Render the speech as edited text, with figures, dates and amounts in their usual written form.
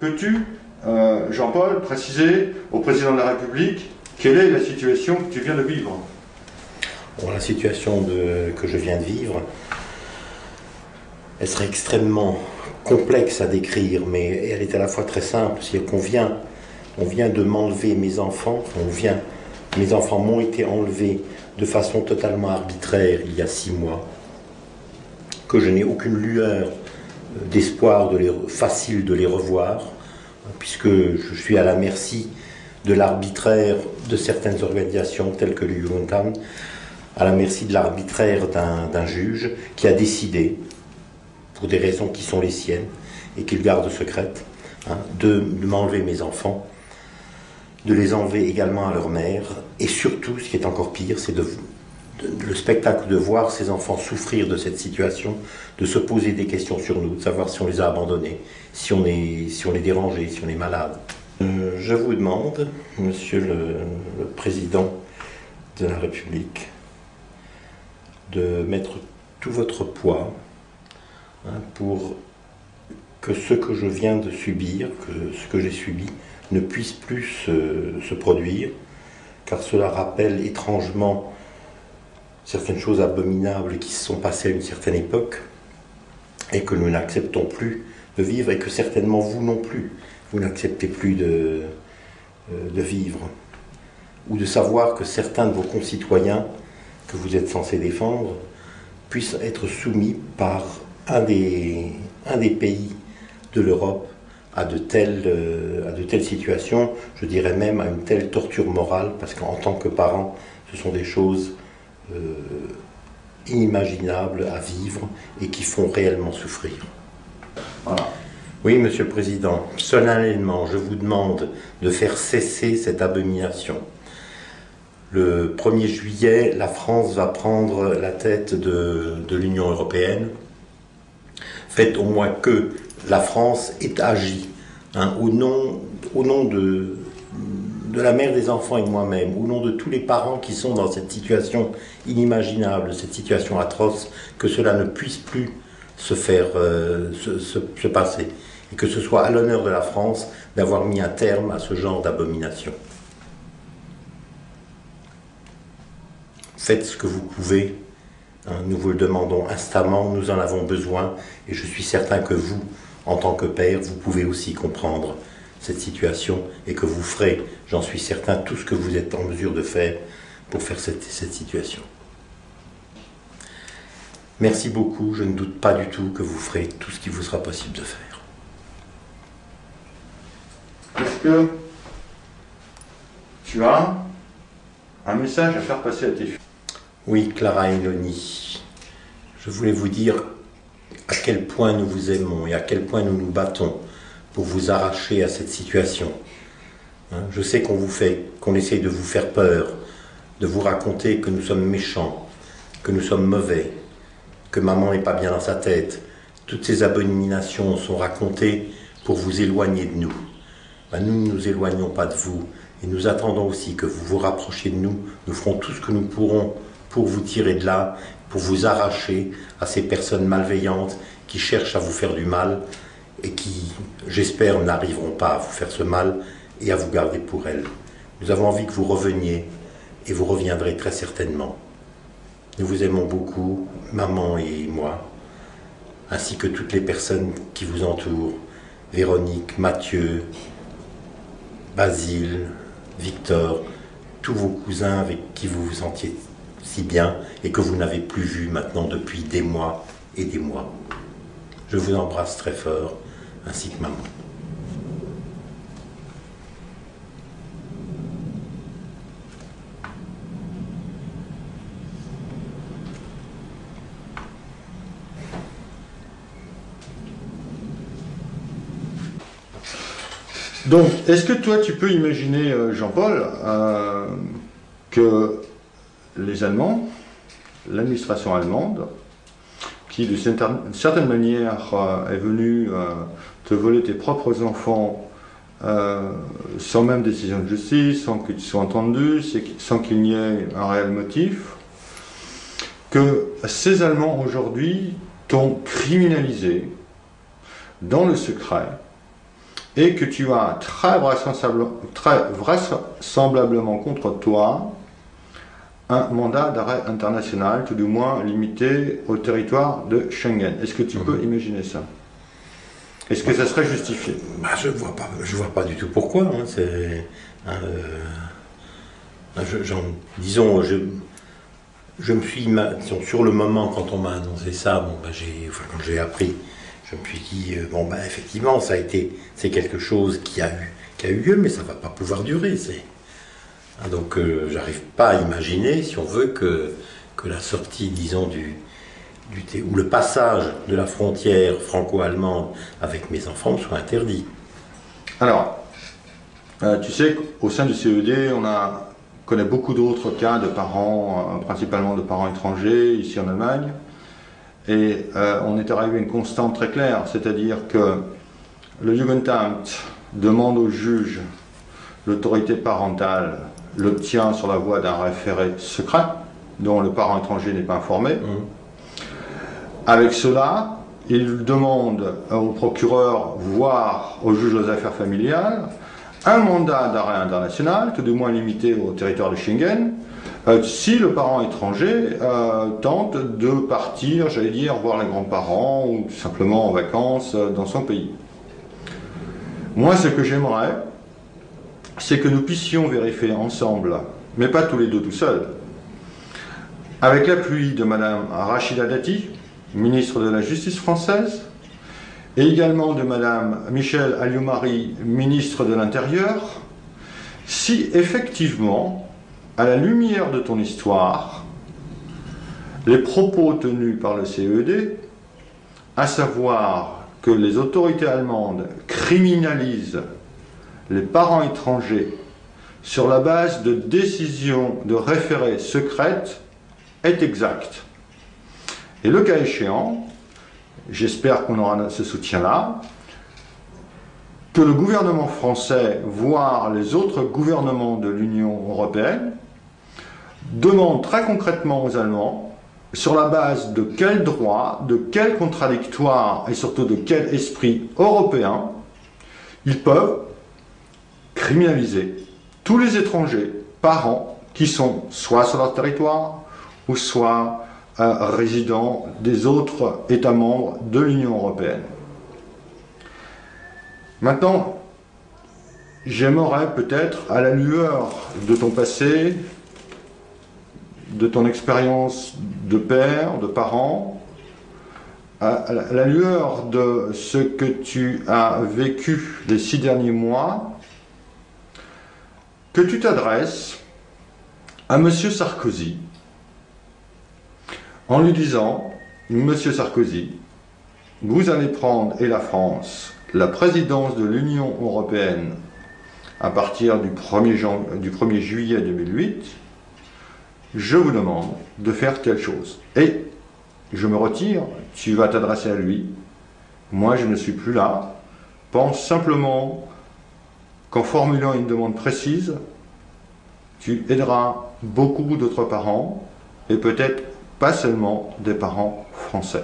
Peux-tu, Jean-Paul, préciser au président de la République quelle est la situation que tu viens de vivre? Bon, la situation que je viens de vivre, elle serait extrêmement complexe à décrire, mais elle est à la fois très simple. C'est qu'on vient de m'enlever mes enfants, mes enfants m'ont été enlevés de façon totalement arbitraire il y a 6 mois, que je n'ai aucune lueur d'espoir facile de les revoir, puisque je suis à la merci de l'arbitraire de certaines organisations telles que le Jugendamt, à la merci de l'arbitraire d'un juge qui a décidé, pour des raisons qui sont les siennes et qu'il garde secrètes, de m'enlever mes enfants, de les enlever également à leur mère, et surtout, ce qui est encore pire, c'est le spectacle de voir ces enfants souffrir de cette situation, de se poser des questions sur nous, de savoir si on les a abandonnés, si on les dérangeait, si on est malade. Je vous demande, Monsieur le Président de la République, de mettre tout votre poids pour que ce que je viens de subir, que ce que j'ai subi, ne puisse plus se produire, car cela rappelle étrangement certaines choses abominables qui se sont passées à une certaine époque et que nous n'acceptons plus de vivre, et que certainement vous non plus, vous n'acceptez plus de vivre, ou de savoir que certains de vos concitoyens que vous êtes censés défendre puissent être soumis par un des pays de l'Europe à de telles situations, je dirais même à une telle torture morale, parce qu'en tant que parents, ce sont des choses inimaginables à vivre et qui font réellement souffrir. Voilà. Oui, Monsieur le Président, solennellement, je vous demande de faire cesser cette abomination. Le 1er juillet, la France va prendre la tête de l'Union européenne. Faites au moins que la France ait agi au nom de la mère des enfants et de moi-même, au nom de tous les parents qui sont dans cette situation inimaginable, cette situation atroce, que cela ne puisse plus se passer, et que ce soit à l'honneur de la France d'avoir mis un terme à ce genre d'abomination. Faites ce que vous pouvez, nous vous le demandons instamment, nous en avons besoin, et je suis certain que vous, en tant que père, vous pouvez aussi comprendre cette situation, et que vous ferez, j'en suis certain, tout ce que vous êtes en mesure de faire pour faire cette situation. Merci beaucoup, je ne doute pas du tout que vous ferez tout ce qui vous sera possible de faire. Est-ce que tu as un message à faire passer à tes filles? Oui, Clara et Mélanie, je voulais vous dire à quel point nous vous aimons et à quel point nous nous battons pour vous arracher à cette situation. Je sais qu'on essaye de vous faire peur, de vous raconter que nous sommes méchants, que nous sommes mauvais, que maman n'est pas bien dans sa tête. Toutes ces abominations sont racontées pour vous éloigner de nous. Nous ne nous éloignons pas de vous, et nous attendons aussi que vous vous rapprochiez de nous. Nous ferons tout ce que nous pourrons pour vous tirer de là, pour vous arracher à ces personnes malveillantes qui cherchent à vous faire du mal et qui, j'espère, n'arriveront pas à vous faire ce mal et à vous garder pour elles. Nous avons envie que vous reveniez, et vous reviendrez très certainement. Nous vous aimons beaucoup, maman et moi, ainsi que toutes les personnes qui vous entourent, Véronique, Mathieu, Basile, Victor, tous vos cousins avec qui vous vous sentiez si bien et que vous n'avez plus vu maintenant depuis des mois et des mois. Je vous embrasse très fort, ainsi que maman. Donc, est-ce que toi, tu peux imaginer, Jean-Paul, que les Allemands, l'administration allemande, qui de certaine manière est venue te voler tes propres enfants sans même décision de justice, sans qu'ils soient entendus, sans qu'il n'y ait un réel motif, que ces Allemands aujourd'hui t'ont criminalisé dans le secret, et que tu as très vraisemblablement contre toi un mandat d'arrêt international, tout du moins limité au territoire de Schengen. Est-ce que tu peux imaginer ça? Est-ce que ça serait justifié? Je vois pas du tout pourquoi. Hein, disons, je me suis, sur le moment quand on m'a annoncé ça, quand j'ai appris, je me suis dit, effectivement, c'est quelque chose qui a eu lieu, mais ça va pas pouvoir durer. Donc, j'arrive pas à imaginer, si on veut, que la sortie, disons, ou le passage de la frontière franco-allemande avec mes enfants soit interdit. Alors, tu sais qu'au sein du CED, on connaît beaucoup d'autres cas de parents, principalement de parents étrangers, ici en Allemagne, et on est arrivé à une constante très claire, c'est-à-dire que le Jugendamt demande au juge, l'autorité parentale l'obtient sur la voie d'un référé secret, dont le parent étranger n'est pas informé. Avec cela, il demande au procureur, voire au juge aux affaires familiales, un mandat d'arrêt international, tout du moins limité au territoire de Schengen, si le parent étranger tente de partir, j'allais dire, voir les grands-parents ou tout simplement en vacances dans son pays. Moi, ce que j'aimerais, c'est que nous puissions vérifier ensemble, mais pas tous les deux tout seuls, avec l'appui de Madame Rachida Dati, ministre de la Justice française, et également de Madame Michèle Alliot-Marie, ministre de l'Intérieur, si effectivement, à la lumière de ton histoire, les propos tenus par le CED, à savoir que les autorités allemandes criminalisent les parents étrangers sur la base de décisions de référés secrètes, est exact. Et le cas échéant, j'espère qu'on aura ce soutien-là, que le gouvernement français, voire les autres gouvernements de l'Union européenne, demandent très concrètement aux Allemands, sur la base de quel droit, de quel contradictoire et surtout de quel esprit européen, ils peuvent criminaliser tous les étrangers, parents, qui sont soit sur leur territoire, ou soit résidents des autres États membres de l'Union européenne. Maintenant, j'aimerais peut-être, à la lueur de ton passé, de ton expérience de père, de parent, à la lueur de ce que tu as vécu les 6 derniers mois, que tu t'adresses à M. Sarkozy en lui disant, M. Sarkozy, vous allez prendre, et la France, la présidence de l'Union européenne à partir du 1er juillet 2008, je vous demande de faire telle chose. Et je me retire, tu vas t'adresser à lui, moi je ne suis plus là, pense simplement qu'en formulant une demande précise, tu aideras beaucoup d'autres parents, et peut-être pas seulement des parents français.